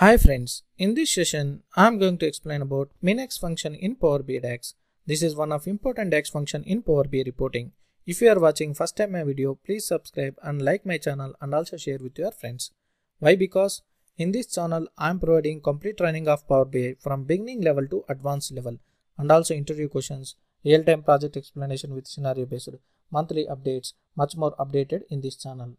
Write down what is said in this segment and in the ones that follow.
Hi friends, in this session I am going to explain about min-x function in Power BI DAX. This is one of important DAX function in Power BI reporting. If you are watching first time my video, please subscribe and like my channel and also share with your friends. Why? Because in this channel I am providing complete training of Power BI from beginning level to advanced level and also interview questions, real-time project explanation with scenario based, monthly updates, much more updated in this channel.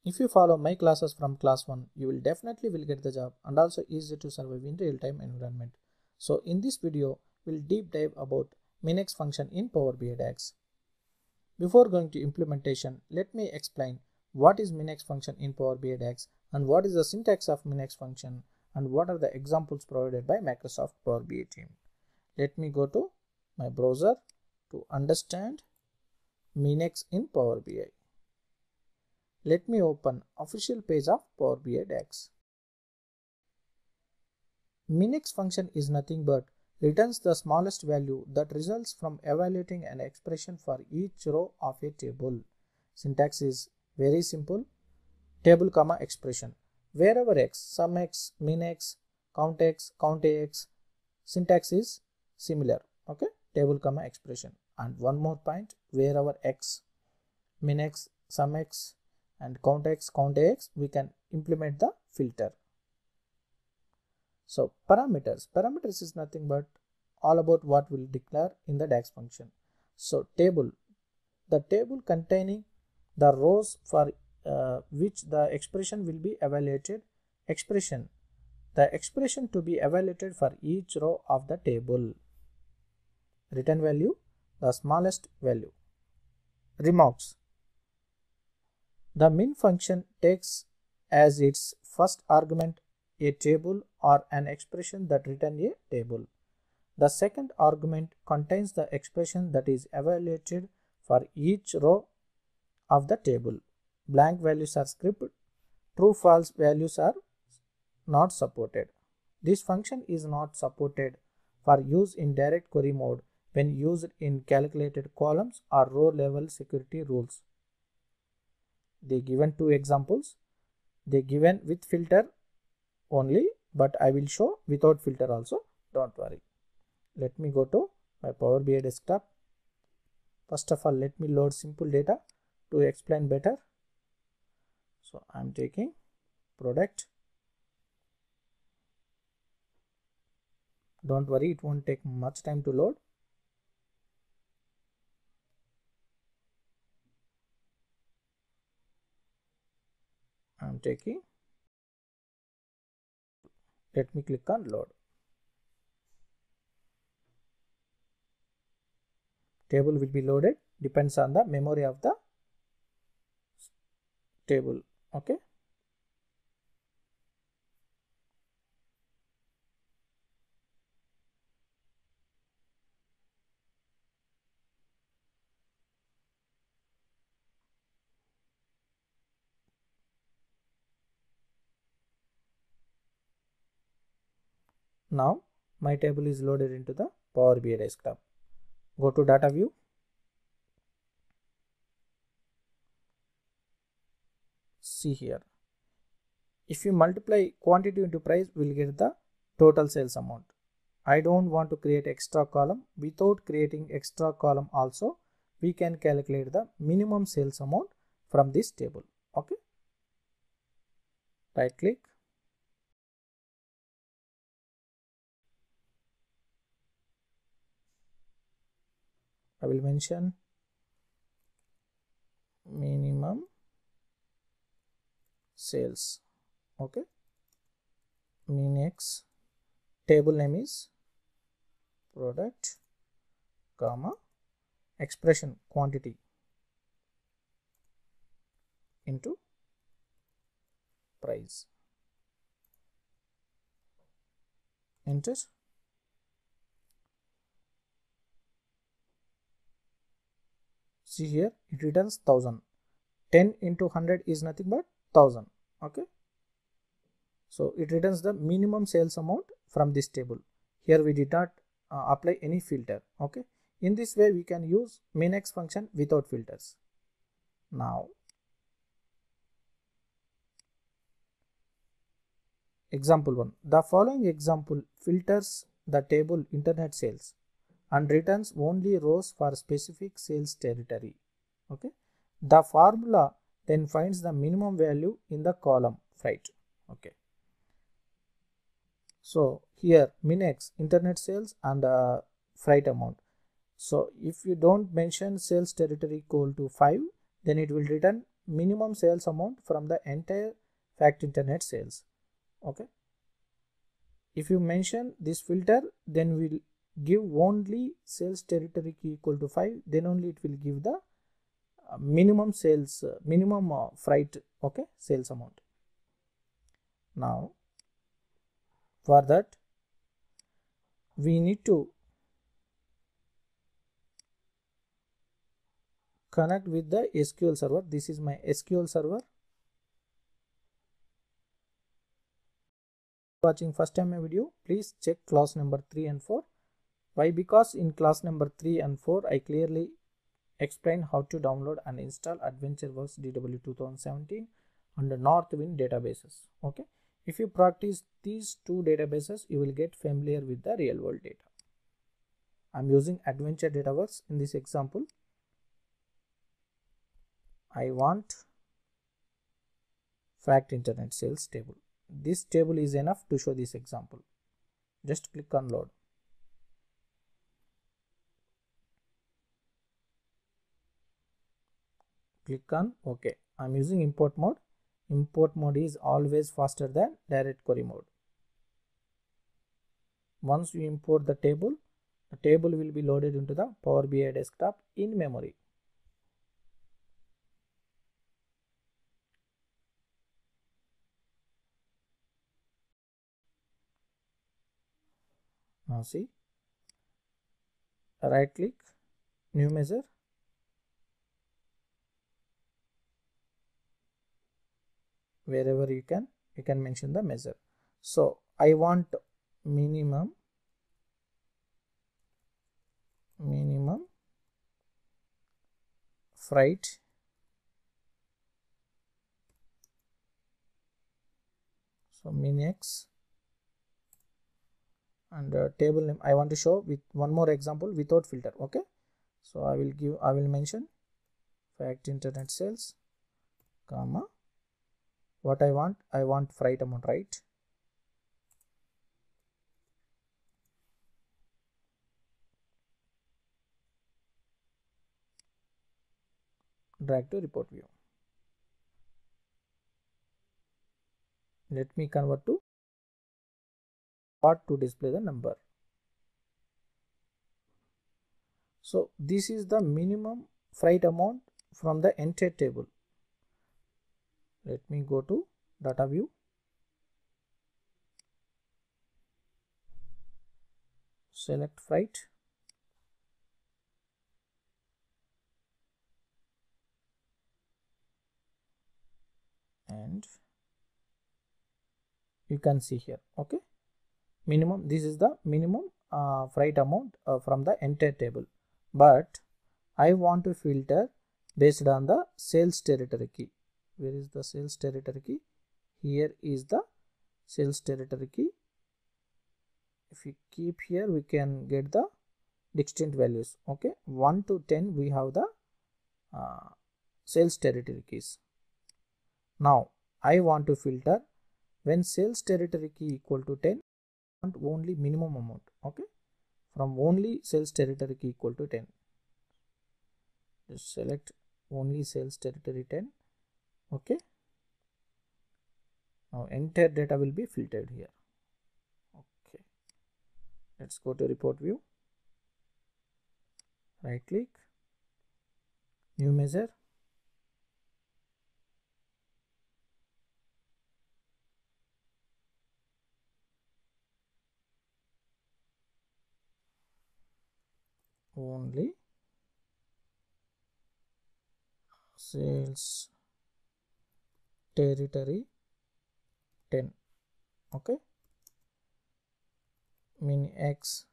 If you follow my classes from class 1, you will definitely get the job and also easy to survive in real-time environment. So in this video, we'll deep dive about min-x function in Power BI DAX. Before going to implementation, let me explain what is min-x function in Power BI DAX and what is the syntax of min-x function and what are the examples provided by Microsoft Power BI team. Let me go to my browser to understand min-x in Power BI. Let me open official page of Power BI DAX. Min-x function is nothing but returns the smallest value that results from evaluating an expression for each row of a table. Syntax is very simple. Table comma expression. Wherever x, sum x, min x, count x, count ax, syntax is similar. Okay. Table comma expression. And one more point, wherever x, min x, sum x, and count x, count ax, we can implement the filter. So parameters is nothing but all about what we'll declare in the DAX function. So table, the table containing the rows for which the expression will be evaluated. The expression to be evaluated for each row of the table. Return value, the smallest value. Remarks. The min function takes as its first argument a table or an expression that returns a table. The second argument contains the expression that is evaluated for each row of the table. Blank values are skipped. True false values are not supported. This function is not supported for use in direct query mode when used in calculated columns or row level security rules. They given two examples. They given with filter only, but I will show without filter also. Don't worry. Let me go to my Power BI desktop. First of all, let me load simple data to explain better. So I am taking product. Don't worry, it won't take much time to load. I am taking. Let me click on load. Table will be loaded, depends on the memory of the table. Okay. Now my table is loaded into the Power BI desktop. Go to data view. See here. If you multiply quantity into price, we'll get the total sales amount. I don't want to create extra column. Without creating extra column also, we can calculate the minimum sales amount from this table. Okay. Right click. I will mention minimum sales. Okay. Min-x, table name is product, comma, expression quantity into price. Enter. See here, it returns 1000. 10 into 100 is nothing but 1000. Okay. So it returns the minimum sales amount from this table. Here we did not apply any filter. Okay. In this way we can use min-x function without filters. Now Example 1. The following example filters the table internet sales and returns only rows for specific sales territory. Okay. The formula then finds the minimum value in the column freight. Okay. So here min-x internet sales and freight amount. So if you don't mention sales territory equal to 5, then it will return minimum sales amount from the entire fact internet sales. Okay. If you mention this filter, then we'll give only sales territory key equal to 5, then only it will give the minimum sales minimum freight, okay, sales amount. Now for that we need to connect with the SQL server. This is my SQL server. Watching first time my video, please check class number 3 and 4. Why? Because in class number 3 and 4 I clearly explain how to download and install AdventureWorks DW 2017 and Northwind databases. Okay, if you practice these two databases, you will get familiar with the real world data. I'm using Adventure DataWorks. In this example, I want fact internet sales table. This table is enough to show this example. Just click on load. Click on OK. I'm using import mode. Import mode is always faster than direct query mode. Once you import the table will be loaded into the Power BI desktop in memory. Now see, right click, new measure, wherever you can mention the measure. So I want minimum freight so min-x, and table name I want to show with one more example without filter. Okay, so I will mention fact internet sales, comma, what I want freight amount, right? Drag to report view. Let me convert to what to display the number. So this is the minimum freight amount from the entire table. Let me go to data view. Select freight. And you can see here, okay, minimum, this is the minimum freight amount from the entire table, but I want to filter based on the sales territory key. Where is the sales territory key? Here is the sales territory key. If we keep here, we can get the distinct values. Okay, 1 to 10 we have the sales territory keys. Now I want to filter when sales territory key equal to 10, I want only minimum amount. Okay, from only sales territory key equal to 10, just select only sales territory 10. Okay, now entire data will be filtered here. Okay, let's go to report view, right click, new measure, only sales territory 10. Okay, min-x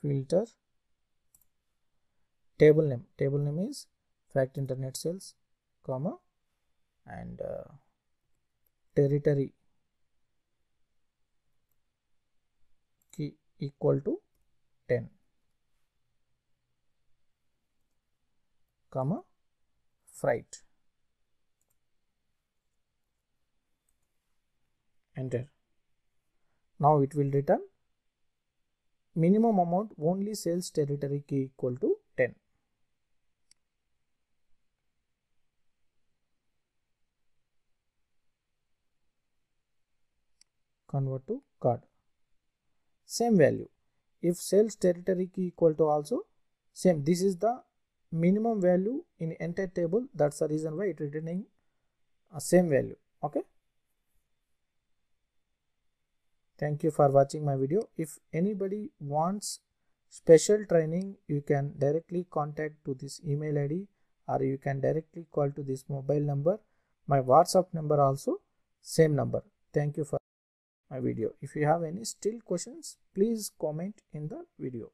filter, table name is fact internet sales, comma, and territory equal to 10, comma freight. Enter. Now it will return minimum amount only sales territory key equal to 10. Convert to card. Same value. If sales territory key equal to also same, this is the minimum value in entire table. That's the reason why it returning a same value. Okay. Thank you for watching my video. If anybody wants special training, you can directly contact to this email ID, or you can directly call to this mobile number. My WhatsApp number also same number. Thank you for my video. If you have any still questions, please comment in the video.